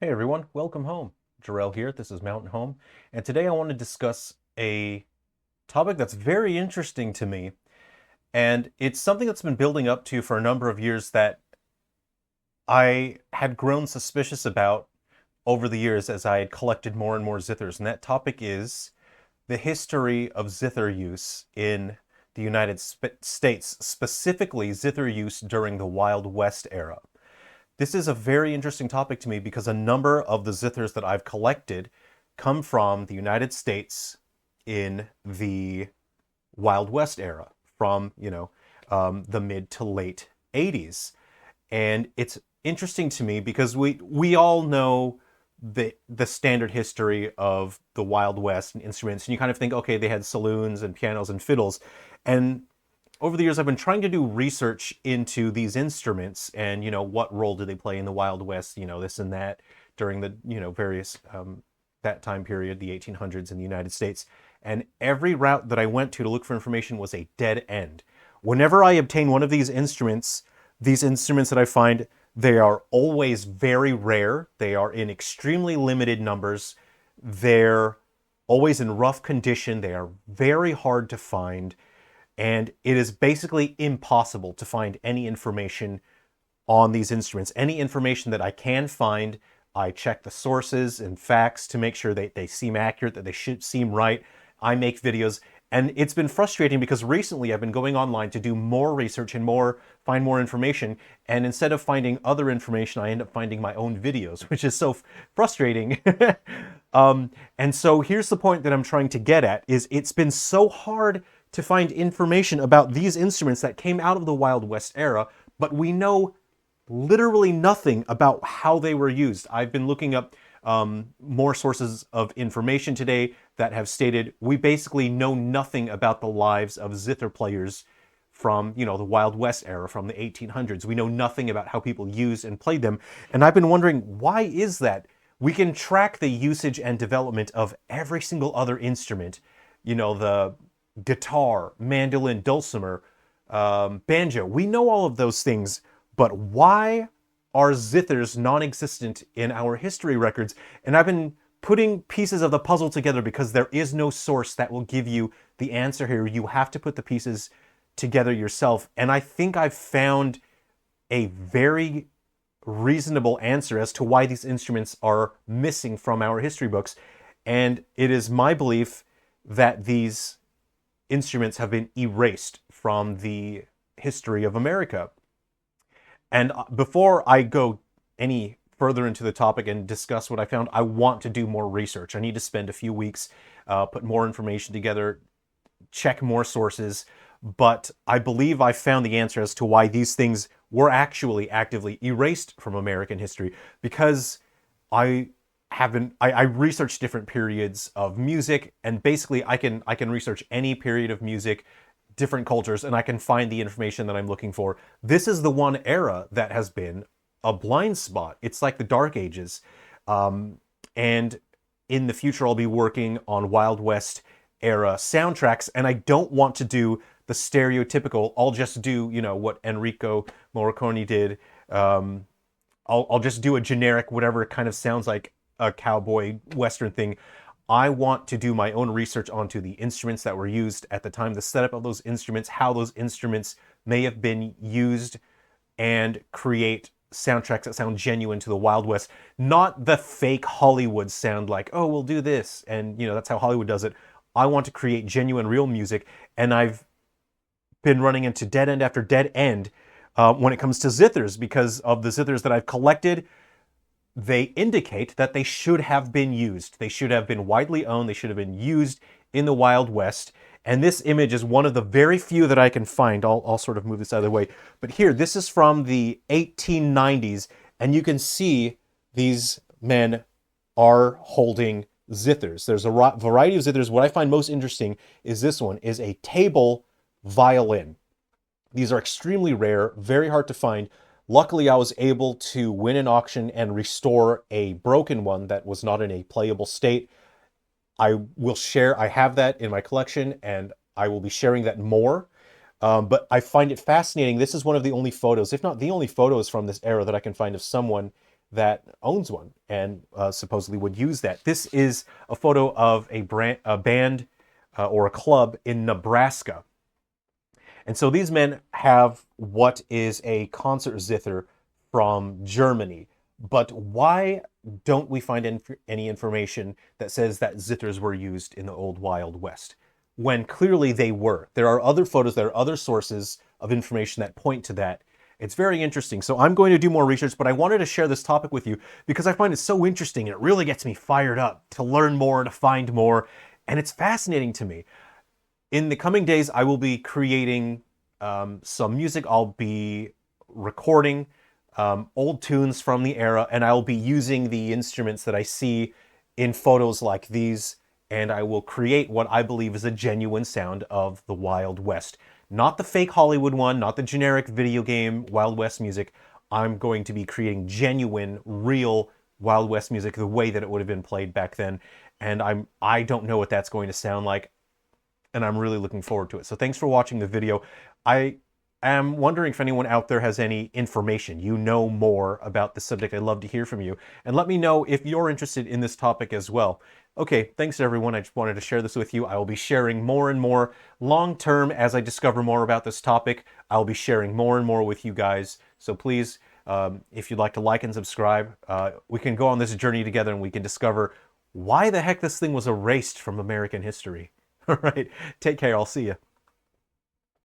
Hey everyone, welcome home. Jerrel here, this is Mountain Home, and today I want to discuss a topic that's very interesting to me, and it's something that's been building up to for a number of years that I had grown suspicious about over the years as I had collected more and more zithers, and that topic is the history of zither use in the United States, specifically zither use during the Wild West era. This is a very interesting topic to me because a number of the zithers that I've collected come from the United States in the Wild West era, from, the mid to late 80s. And it's interesting to me because we all know the standard history of the Wild West and instruments, and you kind of think, okay, they had saloons and pianos and fiddles. And over the years, I've been trying to do research into these instruments and, what role do they play in the Wild West, this and that during the, various, that time period, the 1800s in the United States. And every route that I went to look for information was a dead end. Whenever I obtain one of these instruments that I find, they are always very rare. They are in extremely limited numbers. They're always in rough condition. They are very hard to find. And it is basically impossible to find any information on these instruments. Any information that I can find, I check the sources and facts to make sure they seem accurate, that they should seem right. I make videos, and it's been frustrating because recently I've been going online to do more research and find more information, and instead of finding other information, I end up finding my own videos, which is so frustrating. And so here's the point that I'm trying to get at, is it's been so hard to find information about these instruments that came out of the Wild West era, but we know literally nothing about how they were used. I've been looking up more sources of information today that have stated we basically know nothing about the lives of zither players from, the Wild West era, from the 1800s. We know nothing about how people used and played them. And I've been wondering, why is that? We can track the usage and development of every single other instrument, the guitar, mandolin, dulcimer, banjo. We know all of those things, but why are zithers non-existent in our history records? And I've been putting pieces of the puzzle together because there is no source that will give you the answer here. You have to put the pieces together yourself. And I think I've found a very reasonable answer as to why these instruments are missing from our history books. And it is my belief that these instruments have been erased from the history of America. And before I go any further into the topic and discuss what I found, I want to do more research. I need to spend a few weeks, put more information together, check more sources. But I believe I found the answer as to why these things were actually actively erased from American history, because I researched different periods of music, and basically I can research any period of music, different cultures, and I can find the information that I'm looking for. This is the one era that has been a blind spot. It's like the Dark Ages. And in the future, I'll be working on Wild West era soundtracks, and I don't want to do the stereotypical, I'll just do, what Enrico Morricone did. I'll just do a generic, whatever it kind of sounds like, a cowboy western thing. I want to do my own research onto the instruments that were used at the time, the setup of those instruments, how those instruments may have been used, and create soundtracks that sound genuine to the Wild West. Not the fake Hollywood sound like, oh, we'll do this, and that's how Hollywood does it. I want to create genuine, real music, and I've been running into dead end after dead end when it comes to zithers, because of the zithers that I've collected. They indicate that they should have been used. They should have been widely owned. They should have been used in the Wild West. And this image is one of the very few that I can find. I'll sort of move this out of the way. But here, this is from the 1890s. And you can see these men are holding zithers. There's a variety of zithers. What I find most interesting is this one, is a table violin. These are extremely rare, very hard to find. Luckily, I was able to win an auction and restore a broken one that was not in a playable state. I have that in my collection, and I will be sharing that more. But I find it fascinating. This is one of the only photos, if not the only photos from this era that I can find of someone that owns one and supposedly would use that. This is a photo of a band or a club in Nebraska. And so these men have what is a concert zither from Germany. But why don't we find any information that says that zithers were used in the old Wild West? When clearly they were. There are other photos, there are other sources of information that point to that. It's very interesting. So I'm going to do more research, but I wanted to share this topic with you because I find it so interesting and it really gets me fired up to learn more, to find more, and it's fascinating to me. In the coming days, I will be creating some music. I'll be recording old tunes from the era, and I'll be using the instruments that I see in photos like these, and I will create what I believe is a genuine sound of the Wild West. Not the fake Hollywood one, not the generic video game Wild West music. I'm going to be creating genuine, real Wild West music the way that it would have been played back then. And I don't know what that's going to sound like, and I'm really looking forward to it. So thanks for watching the video. I am wondering if anyone out there has any information. You know more about the subject. I'd love to hear from you. And let me know if you're interested in this topic as well. Okay, thanks everyone. I just wanted to share this with you. I will be sharing more and more long-term as I discover more about this topic. I'll be sharing more and more with you guys. So please, if you'd like to like and subscribe, we can go on this journey together and we can discover why the heck this thing was erased from American history. All right, take care. I'll see you.